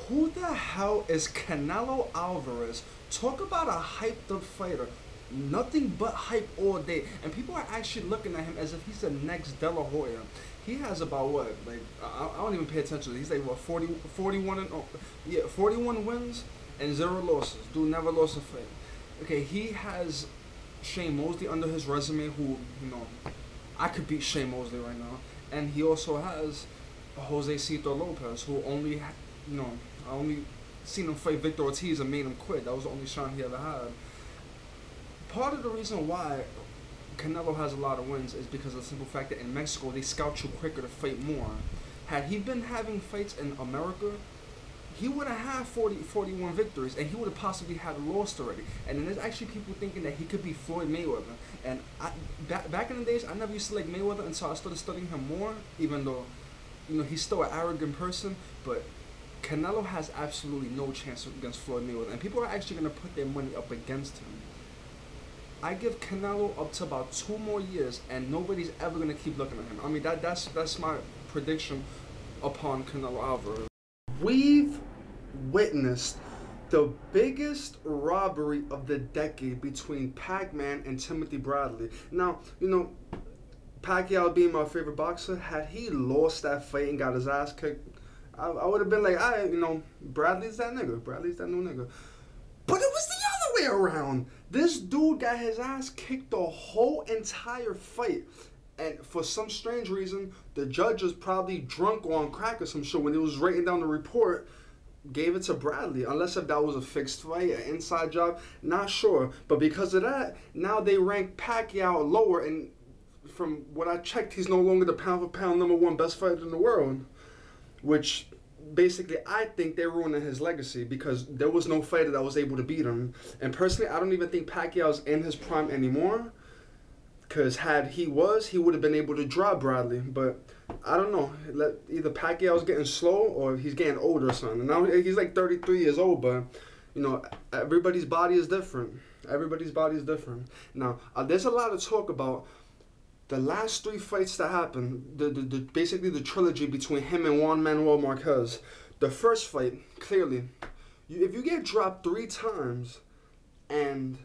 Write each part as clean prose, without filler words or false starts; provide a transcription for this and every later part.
Who the hell is Canelo Alvarez? Talk about a hyped up fighter. Nothing but hype all day. And people are actually looking at him as if he's the next De La Hoya. He has about what? Like, I don't even pay attention. He's like, what, 41 and, oh, yeah, 41 wins and 0 losses. Dude never lost a fight. Okay, he has Shane Mosley under his resume, who, I could beat Shane Mosley right now. And he also has Jose Cito Lopez, who only, I only seen him fight Victor Ortiz and made him quit. That was the only shot he ever had. Part of the reason why Canelo has a lot of wins is because of the simple fact that in Mexico they scout you quicker to fight more. Had he been having fights in America, he would have had 41 victories, and he would have possibly had lost already. And then there's actually people thinking that he could be Floyd Mayweather. And back in the days, I never used to like Mayweather until I started studying him more, even though, he's still an arrogant person. But Canelo has absolutely no chance against Floyd Mayweather, and people are actually going to put their money up against him. I give Canelo up to about 2 more years, and nobody's ever going to keep looking at him. I mean, that's my prediction upon Canelo Alvarez. We've witnessed the biggest robbery of the decade between Pac-Man and Timothy Bradley. Now, Pacquiao being my favorite boxer, had he lost that fight and got his ass kicked, I would have been like, Bradley's that nigga. Bradley's that new nigga. But it was the other way around. This dude got his ass kicked the whole entire fight. And for some strange reason, the judge was probably drunk on crack or some shit when he was writing down the report, gave it to Bradley. Unless if that was a fixed fight, an inside job, not sure. But because of that, now they rank Pacquiao lower. And from what I checked, he's no longer the pound-for-pound #1 best fighter in the world. Which basically I think they're ruining his legacy because there was no fighter that was able to beat him. And personally, I don't even think Pacquiao's in his prime anymore. Because had he was, he would have been able to drop Bradley. But I don't know. Either Pacquiao's getting slow or he's getting older or something. And now he's like 33 years old, but, everybody's body is different. Everybody's body is different. Now, there's a lot of talk about the last 3 fights that happened, basically the trilogy between him and Juan Manuel Marquez. The first fight, clearly, if you get dropped 3 times and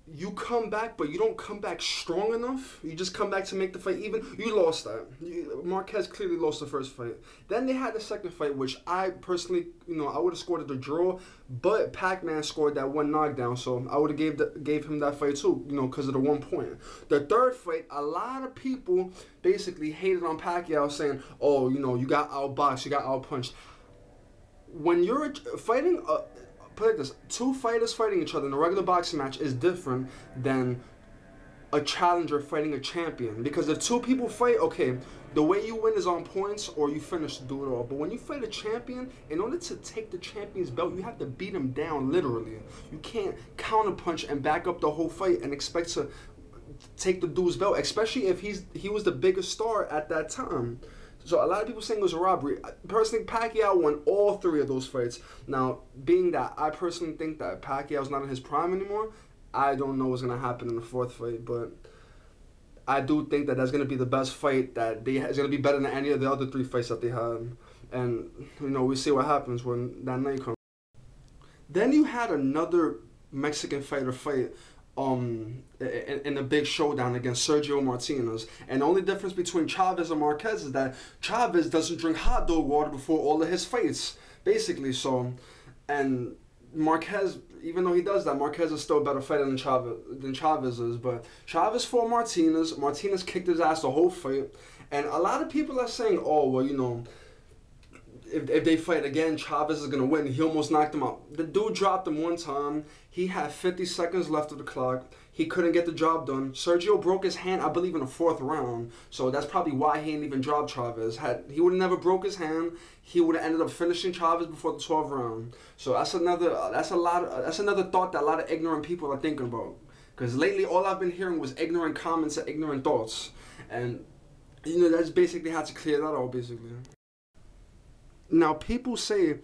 you come back, but you don't come back strong enough, you just come back to make the fight even, you lost that. Marquez clearly lost the first fight. Then they had the second fight, which I personally, I would have scored at the draw, but Pac-Man scored that 1 knockdown, so I would have gave him that fight too, because of the 1 point. The third fight, a lot of people basically hated on Pacquiao, saying, oh, you got outboxed, you got outpunched. When you're fighting put it like this, 2 fighters fighting each other in a regular boxing match is different than a challenger fighting a champion. Because if 2 people fight, okay, the way you win is on points or you finish to do it all. But when you fight a champion, in order to take the champion's belt, you have to beat him down, literally. You can't counterpunch and back up the whole fight and expect to take the dude's belt, especially if he was the biggest star at that time. So a lot of people saying it was a robbery. Personally, Pacquiao won all 3 of those fights. Now, being that I personally think that Pacquiao's not in his prime anymore, I don't know what's going to happen in the 4th fight. But I do think that that's going to be the best fight that it's going to be better than any of the other 3 fights that they had. And, we see what happens when that night comes. Then you had another Mexican fighter fight in a big showdown against Sergio Martinez. And the only difference between Chavez and Marquez is that Chavez doesn't drink hot dog water before all of his fights, basically. So, and Marquez, even though he does that, Marquez is still a better fighter than Chavez is. But Chavez fought Martinez. Martinez kicked his ass the whole fight. And a lot of people are saying, oh, well, if they fight again, Chavez is going to win. He almost knocked him out. The dude dropped him 1 time. He had 50 seconds left of the clock. He couldn't get the job done. Sergio broke his hand, I believe, in the 4th round. So that's probably why he didn't even drop Chavez. He would have never broke his hand, he would have ended up finishing Chavez before the 12th round. So that's another thought that a lot of ignorant people are thinking about. Because lately, all I've been hearing was ignorant comments and ignorant thoughts. And, that's basically how to clear that out, basically. Now, people say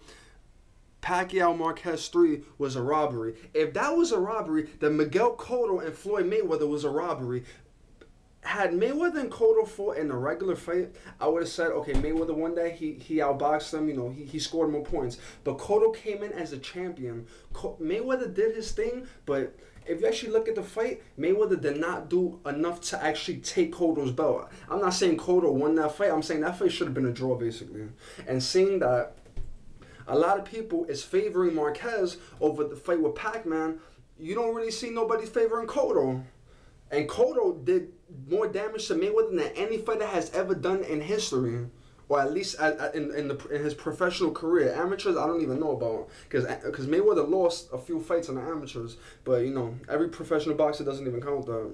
Pacquiao Marquez 3 was a robbery. If that was a robbery, then Miguel Cotto and Floyd Mayweather was a robbery. had Mayweather and Cotto fought in a regular fight, I would have said, okay, Mayweather won that. He outboxed him. You know, he scored more points. But Cotto came in as a champion. Mayweather did his thing, but if you actually look at the fight, Mayweather did not do enough to actually take Cotto's belt. I'm not saying Cotto won that fight. I'm saying that fight should have been a draw, basically. And seeing that a lot of people is favoring Marquez over the fight with Pac-Man, you don't really see nobody favoring Cotto. And Cotto did more damage to Mayweather than any fighter has ever done in history, or at least in his professional career. Amateurs, I don't even know about, because Mayweather lost a few fights in the amateurs. But you know, every professional boxer doesn't even count that.